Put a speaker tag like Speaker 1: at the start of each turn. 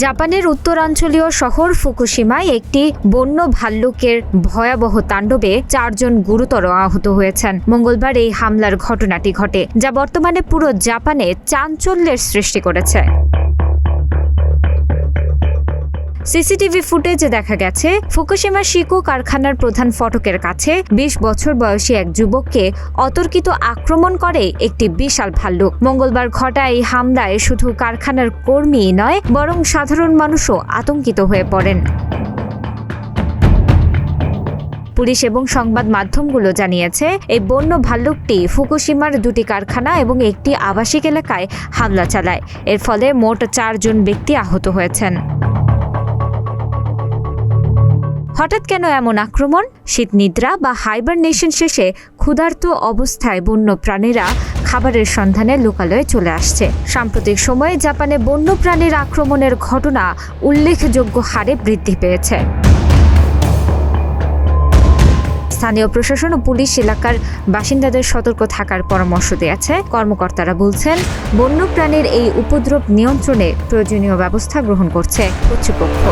Speaker 1: জাপানের উত্তরাঞ্চলীয় শহর ফুকুশিমায় একটি বন্য ভাল্লুকের ভয়াবহ তাণ্ডবে 4 জন গুরুতর আহত হয়েছেন। মঙ্গলবার এই হামলার ঘটনাটি ঘটে, যা বর্তমানে পুরো জাপানে চাঞ্চল্যের সৃষ্টি করেছে। সিসিটিভি ফুটেজে দেখা গেছে ফুকুশিমা শিকো কারখানার প্রধান ফটকের কাছে 20 বছর বয়সী এক যুবককে অতর্কিত আক্রমণ করে একটি বিশাল ভাল্লুক। মঙ্গলবার ঘটা এই হামলায় শুধু কারখানার কর্মীই নয়, বরং সাধারণ মানুষও আতঙ্কিত হয়ে পড়েন। পুলিশ এবং সংবাদ মাধ্যমগুলো জানিয়েছে এই বন্য ভাল্লুকটি ফুকুশিমার 2টি কারখানা এবং একটি আবাসিক এলাকায় হামলা চালায়। এর ফলে মোট 4 জন ব্যক্তি আহত হয়েছেন। হঠাৎ কেন এমন আক্রমণ? শীতনিদ্রা বা হাইবারনেশন শেষে ক্ষুধার্ত অবস্থায় বন্য প্রাণীরা খাবারের সন্ধানে লোকালয়ে চলে আসছে। সাম্প্রতিক সময়ে জাপানে বন্য প্রাণীর আক্রমণের ঘটনা উল্লেখযোগ্য হারে বৃদ্ধি পেয়েছে। স্থানীয় প্রশাসন ও পুলিশ এলাকার বাসিন্দাদের সতর্ক থাকার পরামর্শ দিয়েছে। কর্মকর্তারা বলছেন, বন্যপ্রাণীর এই উপদ্রব নিয়ন্ত্রণে প্রয়োজনীয় ব্যবস্থা গ্রহণ করছে কর্তৃপক্ষ।